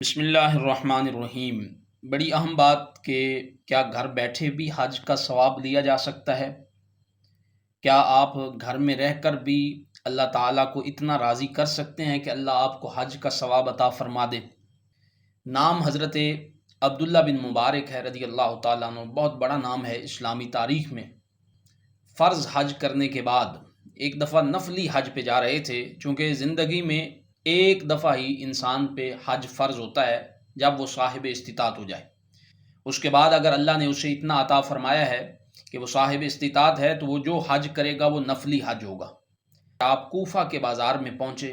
بسم اللہ الرحمن الرحیم۔ بڑی اہم بات کہ کیا گھر بیٹھے بھی حج کا ثواب لیا جا سکتا ہے؟ کیا آپ گھر میں رہ کر بھی اللہ تعالیٰ کو اتنا راضی کر سکتے ہیں کہ اللہ آپ کو حج کا ثواب عطا فرما دے؟ نام حضرت عبداللہ بن مبارک ہے رضی اللہ تعالیٰ عنہ، بہت بڑا نام ہے اسلامی تاریخ میں۔ فرض حج کرنے کے بعد ایک دفعہ نفلی حج پہ جا رہے تھے، چونکہ زندگی میں ایک دفعہ ہی انسان پہ حج فرض ہوتا ہے جب وہ صاحب استطاعت ہو جائے۔ اس کے بعد اگر اللہ نے اسے اتنا عطا فرمایا ہے کہ وہ صاحب استطاعت ہے تو وہ جو حج کرے گا وہ نفلی حج ہوگا۔ آپ کوفہ کے بازار میں پہنچے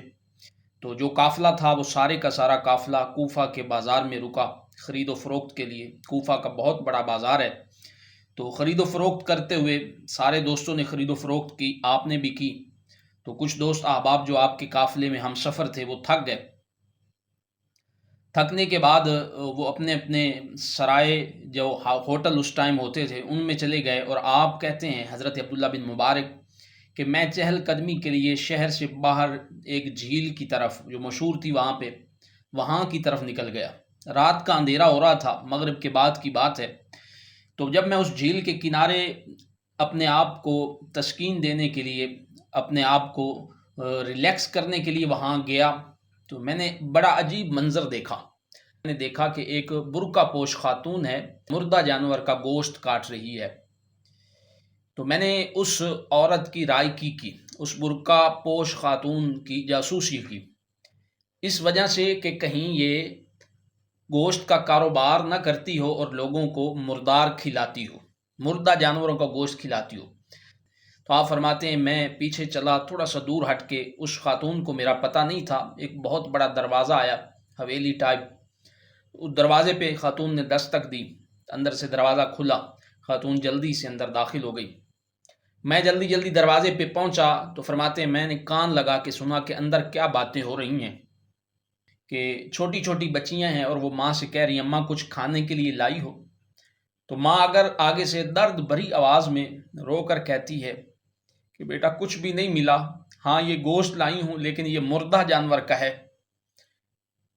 تو جو قافلہ تھا وہ سارے کا سارا قافلہ کوفہ کے بازار میں رکا خرید و فروخت کے لیے۔ کوفہ کا بہت بڑا بازار ہے، تو خرید و فروخت کرتے ہوئے سارے دوستوں نے خرید و فروخت کی، آپ نے بھی کی۔ تو کچھ دوست احباب جو آپ کے قافلے میں ہم سفر تھے وہ تھک گئے۔ تھکنے کے بعد وہ اپنے اپنے سرائے جو ہوٹل اس ٹائم ہوتے تھے ان میں چلے گئے، اور آپ کہتے ہیں حضرت عبداللہ بن مبارک کہ میں چہل قدمی کے لیے شہر سے باہر ایک جھیل کی طرف جو مشہور تھی وہاں کی طرف نکل گیا۔ رات کا اندھیرا ہو رہا تھا، مغرب کے بعد کی بات ہے۔ تو جب میں اس جھیل کے کنارے اپنے آپ کو تسکین دینے کے لیے، اپنے آپ کو ریلیکس کرنے کے لیے وہاں گیا تو میں نے بڑا عجیب منظر دیکھا۔ میں نے دیکھا کہ ایک برقع پوش خاتون ہے، مردہ جانور کا گوشت کاٹ رہی ہے۔ تو میں نے اس عورت کی رائے کی اس برقع پوش خاتون کی جاسوسی کی، اس وجہ سے کہ کہیں یہ گوشت کا کاروبار نہ کرتی ہو اور لوگوں کو مردار کھلاتی ہو، مردہ جانوروں کا گوشت کھلاتی ہو۔ تو آپ فرماتے ہیں میں پیچھے چلا، تھوڑا سا دور ہٹ کے، اس خاتون کو میرا پتہ نہیں تھا، ایک بہت بڑا دروازہ آیا حویلی ٹائپ، اس دروازے پہ خاتون نے دستک دی، اندر سے دروازہ کھلا، خاتون جلدی سے اندر داخل ہو گئی۔ میں جلدی دروازے پہ پہنچا تو فرماتے ہیں میں نے کان لگا کے سنا کہ اندر کیا باتیں ہو رہی ہیں، کہ چھوٹی چھوٹی بچیاں ہیں اور وہ ماں سے کہہ رہی ہیں اماں کچھ کھانے کے لیے لائی ہو؟ تو ماں اگر آگے سے درد بھری آواز میں رو کر کہتی ہے کہ بیٹا کچھ بھی نہیں ملا، ہاں یہ گوشت لائی ہوں لیکن یہ مردہ جانور کا ہے۔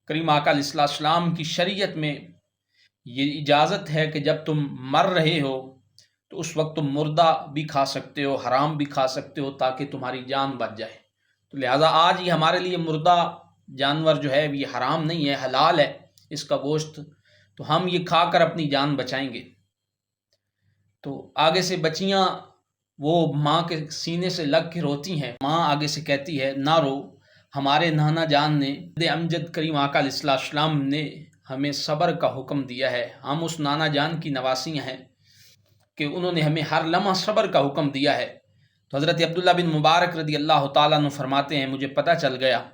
کریم آقا علیہ السلام کی شریعت میں یہ اجازت ہے کہ جب تم مر رہے ہو تو اس وقت تم مردہ بھی کھا سکتے ہو، حرام بھی کھا سکتے ہو تاکہ تمہاری جان بچ جائے۔ تو لہٰذا آج ہی ہمارے لیے مردہ جانور جو ہے یہ حرام نہیں ہے، حلال ہے اس کا گوشت، تو ہم یہ کھا کر اپنی جان بچائیں گے۔ تو آگے سے بچیاں وہ ماں کے سینے سے لگ کے روتی ہیں، ماں آگے سے کہتی ہے نہ رو، ہمارے نانا جان نے امجد کریم آقا علیہ السلام نے ہمیں صبر کا حکم دیا ہے، ہم اس نانا جان کی نواسیاں ہیں کہ انہوں نے ہمیں ہر لمحہ صبر کا حکم دیا ہے۔ تو حضرت عبداللہ بن مبارک رضی اللہ تعالیٰ عنہ فرماتے ہیں مجھے پتہ چل گیا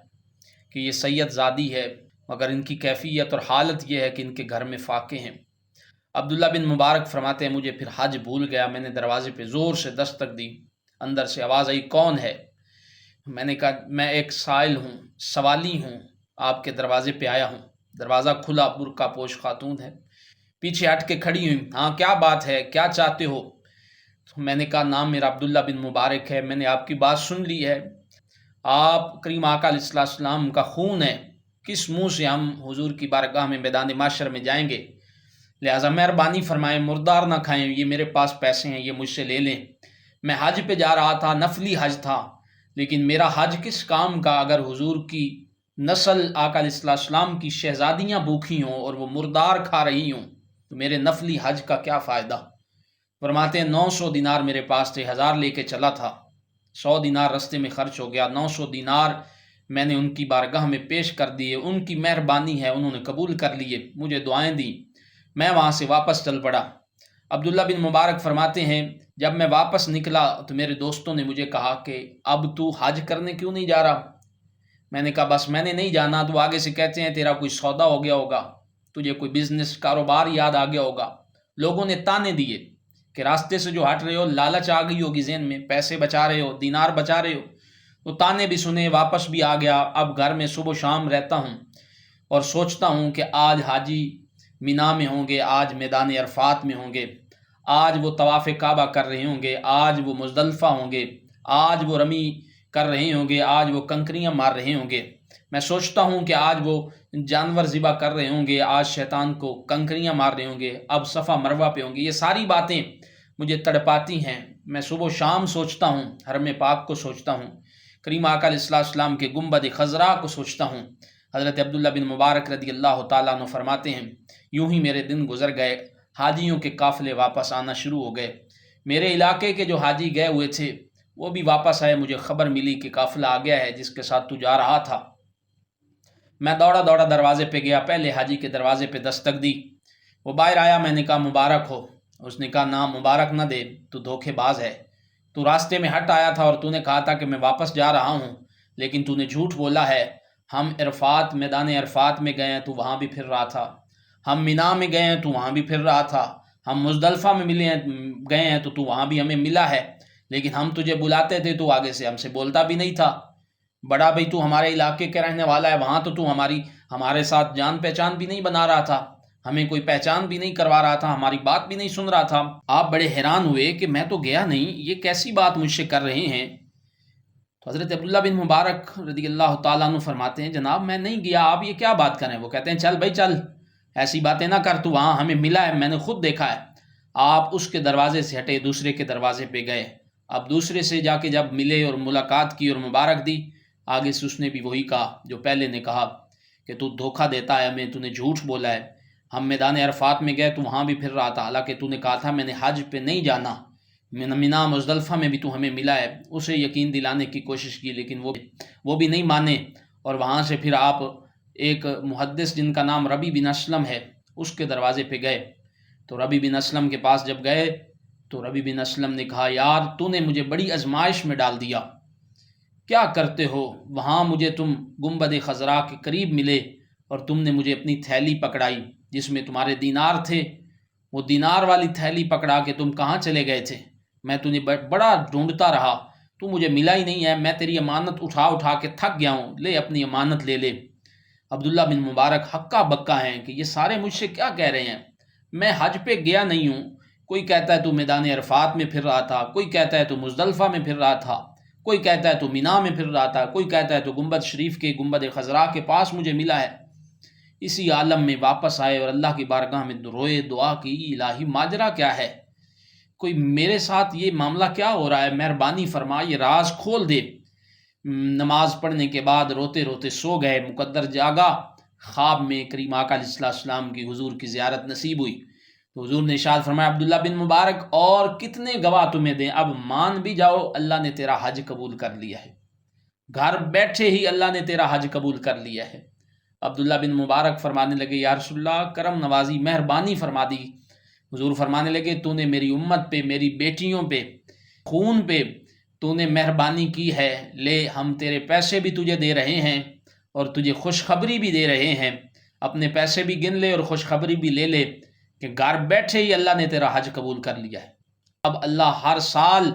کہ یہ سید زادی ہے، مگر ان کی کیفیت اور حالت یہ ہے کہ ان کے گھر میں فاقے ہیں۔ عبداللہ بن مبارک فرماتے ہیں مجھے پھر حج بھول گیا، میں نے دروازے پہ زور سے دستک دی، اندر سے آواز آئی کون ہے؟ میں نے کہا میں ایک سائل ہوں، سوالی ہوں، آپ کے دروازے پہ آیا ہوں۔ دروازہ کھلا، برقع پوش خاتون ہے، پیچھے ہٹ کے کھڑی ہوئی، ہاں کیا بات ہے، کیا چاہتے ہو؟ تو میں نے کہا نام میرا عبداللہ بن مبارک ہے، میں نے آپ کی بات سن لی ہے، آپ کریم آقا علیہ السلام کا خون ہے، کس منہ سے ہم حضور کی بارگاہ میں میدان معاشر میں جائیں گے؟ لہٰذا مہربانی فرمائیں مردار نہ کھائیں، یہ میرے پاس پیسے ہیں یہ مجھ سے لے لیں۔ میں حج پہ جا رہا تھا، نفلی حج تھا، لیکن میرا حج کس کام کا اگر حضور کی نسل آقا علیہ السلام کی شہزادیاں بھوکھی ہوں اور وہ مردار کھا رہی ہوں تو میرے نفلی حج کا کیا فائدہ؟ فرماتے ہیں 900 دینار میرے پاس تھے، 1000 لے کے چلا تھا، 100 دینار رستے میں خرچ ہو گیا، 900 دینار میں نے ان کی بارگاہ میں پیش کر دیے، ان کی مہربانی ہے انہوں نے قبول کر لیے، مجھے دعائیں دی، میں وہاں سے واپس چل پڑا۔ عبداللہ بن مبارک فرماتے ہیں جب میں واپس نکلا تو میرے دوستوں نے مجھے کہا کہ اب تو حج کرنے کیوں نہیں جا رہا؟ میں نے کہا بس میں نے نہیں جانا، تو آگے سے کہتے ہیں تیرا کوئی سودا ہو گیا ہوگا، تجھے کوئی بزنس کاروبار یاد آ گیا ہوگا۔ لوگوں نے تانے دیے کہ راستے سے جو ہٹ رہے ہو لالچ آ گئی ہوگی ذہن میں، پیسے بچا رہے ہو، دینار بچا رہے ہو، تو تانے بھی سنے، واپس بھی آ گیا۔ اب گھر میں صبح و شام رہتا ہوں اور سوچتا ہوں کہ آج حاجی مینا میں ہوں گے، آج میدان عرفات میں ہوں گے، آج وہ طواف کعبہ کر رہے ہوں گے، آج وہ مزدلفہ ہوں گے، آج وہ رمی کر رہے ہوں گے، آج وہ کنکریاں مار رہے ہوں گے۔ میں سوچتا ہوں کہ آج وہ جانور ذبح کر رہے ہوں گے، آج شیطان کو کنکریاں مار رہے ہوں گے، اب صفا مروہ پہ ہوں گے۔ یہ ساری باتیں مجھے تڑپاتی ہیں۔ میں صبح و شام سوچتا ہوں، حرم پاک کو سوچتا ہوں، کریم آقا علیہ السلام کے گنبد خضرا کو سوچتا ہوں۔ حضرت عبداللہ بن مبارک رضی اللہ تعالیٰ عنہ فرماتے ہیں، یوں ہی میرے دن گزر گئے، حاجیوں کے قافلے واپس آنا شروع ہو گئے۔ میرے علاقے کے جو حاجی گئے ہوئے تھے وہ بھی واپس آئے، مجھے خبر ملی کہ قافلہ آ گیا ہے جس کے ساتھ تو جا رہا تھا۔ میں دوڑا دوڑا دروازے پہ گیا، پہلے حاجی کے دروازے پہ دستک دی، وہ باہر آیا، میں نے کہا مبارک ہو۔ اس نے کہا نہ مبارک نہ دے، تو دھوکے باز ہے، تو راستے میں ہٹ آیا تھا اور تو نے کہا تھا کہ میں واپس جا رہا ہوں، لیکن تو نے جھوٹ بولا ہے۔ ہم عرفات، میدان عرفات میں گئے ہیں تو وہاں بھی پھر رہا تھا، ہم مینا میں گئے ہیں تو وہاں بھی پھر رہا تھا، ہم مزدلفہ میں گئے ہیں تو وہاں بھی ہمیں ملا ہے، لیکن ہم تجھے بلاتے تھے تو آگے سے ہم سے بولتا بھی نہیں تھا۔ بڑا بھائی تو ہمارے علاقے کے رہنے والا ہے، وہاں تو ہمارے ساتھ جان پہچان بھی نہیں بنا رہا تھا، ہمیں کوئی پہچان بھی نہیں کروا رہا تھا، ہماری بات بھی نہیں سن رہا تھا۔ آپ بڑے حیران ہوئے کہ میں تو گیا نہیں، یہ کیسی بات مجھ سے کر رہے ہیں؟ تو حضرت عبداللہ بن مبارک رضی اللہ تعالیٰ عنہ فرماتے ہیں جناب میں نہیں گیا، آپ یہ کیا بات کریں؟ وہ کہتے ہیں چل بھائی چل، ایسی باتیں نہ کر، تو وہاں ہمیں ملا ہے، میں نے خود دیکھا ہے۔ آپ اس کے دروازے سے ہٹے، دوسرے کے دروازے پہ گئے، اب دوسرے سے جا کے جب ملے اور ملاقات کی اور مبارک دی، آگے سے اس نے بھی وہی کہا جو پہلے نے کہا کہ تو دھوکہ دیتا ہے ہمیں، تو نے جھوٹ بولا ہے، ہم میدان عرفات میں گئے تو وہاں بھی پھر رہا تھا، حالانکہ تو نے کہا تھا میں نے حج پہ نہیں جانا، مینا مزدلفہ میں بھی تو ہمیں ملا ہے۔ اسے یقین دلانے کی کوشش کی لیکن وہ بھی نہیں مانے، اور وہاں سے پھر آپ ایک محدث جن کا نام ربی بن اسلم ہے اس کے دروازے پہ گئے، تو ربی بن اسلم کے پاس جب گئے تو ربی بن اسلم نے کہا یار تو نے مجھے بڑی آزمائش میں ڈال دیا، کیا کرتے ہو؟ وہاں مجھے تم گنبد خضرا کے قریب ملے اور تم نے مجھے اپنی تھیلی پکڑائی جس میں تمہارے دینار تھے، وہ دینار والی تھیلی پکڑا کے تم کہاں چلے گئے تھے؟ میں تجھے بڑا ڈھونڈتا رہا، تو مجھے ملا ہی نہیں ہے، میں تیری امانت اٹھا اٹھا کے تھک گیا ہوں، لے اپنی امانت لے لے۔ عبداللہ بن مبارک ہکا بکا ہیں کہ یہ سارے مجھ سے کیا کہہ رہے ہیں، میں حج پہ گیا نہیں ہوں، کوئی کہتا ہے تو میدان عرفات میں پھر رہا تھا، کوئی کہتا ہے تو مزدلفہ میں پھر رہا تھا، کوئی کہتا ہے تو مینا میں پھر رہا تھا، کوئی کہتا ہے تو گنبد شریف کے گنبد خضرا کے پاس مجھے ملا ہے۔ اسی عالم میں واپس آئے اور اللہ کی بارگاہ میں روئے، دعا کی الہی ماجرا کیا ہے، کوئی میرے ساتھ یہ معاملہ کیا ہو رہا ہے، مہربانی فرما یہ راز کھول دے۔ نماز پڑھنے کے بعد روتے روتے سو گئے، مقدر جاگا، خواب میں کریم آقا علیہ السلام کی حضور کی زیارت نصیب ہوئی، تو حضور نے ارشاد فرمایا عبداللہ بن مبارک اور کتنے گواہ تمہیں دیں، اب مان بھی جاؤ اللہ نے تیرا حج قبول کر لیا ہے، گھر بیٹھے ہی اللہ نے تیرا حج قبول کر لیا ہے۔ عبداللہ بن مبارک فرمانے لگے یا رسول اللہ کرم نوازی، مہربانی فرما دی۔ حضور فرمانے لگے تو نے میری امت پہ، میری بیٹیوں پہ، خون پہ تو نے مہربانی کی ہے، لے ہم تیرے پیسے بھی تجھے دے رہے ہیں اور تجھے خوشخبری بھی دے رہے ہیں، اپنے پیسے بھی گن لے اور خوشخبری بھی لے لے کہ گھر بیٹھے ہی اللہ نے تیرا حج قبول کر لیا ہے۔ اب اللہ ہر سال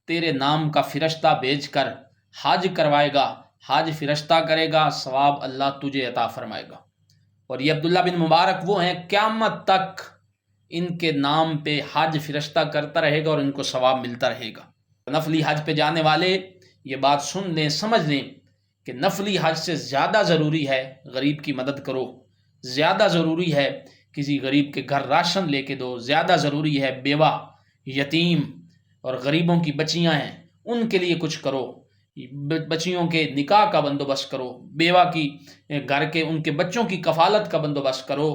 تیرے نام کا فرشتہ بھیج کر حج کروائے گا، حج فرشتہ کرے گا، ثواب اللہ تجھے عطا فرمائے گا۔ اور یہ عبداللہ بن مبارک وہ ہیں قیامت تک ان کے نام پہ حج فرشتہ کرتا رہے گا اور ان کو ثواب ملتا رہے گا۔ نفلی حج پہ جانے والے یہ بات سن لیں، سمجھ لیں کہ نفلی حج سے زیادہ ضروری ہے غریب کی مدد کرو، زیادہ ضروری ہے کسی غریب کے گھر راشن لے کے دو، زیادہ ضروری ہے بیوہ، یتیم اور غریبوں کی بچیاں ہیں ان کے لیے کچھ کرو، بچیوں کے نکاح کا بندوبست کرو، بیوہ کی گھر کے ان کے بچوں کی کفالت کا بندوبست کرو،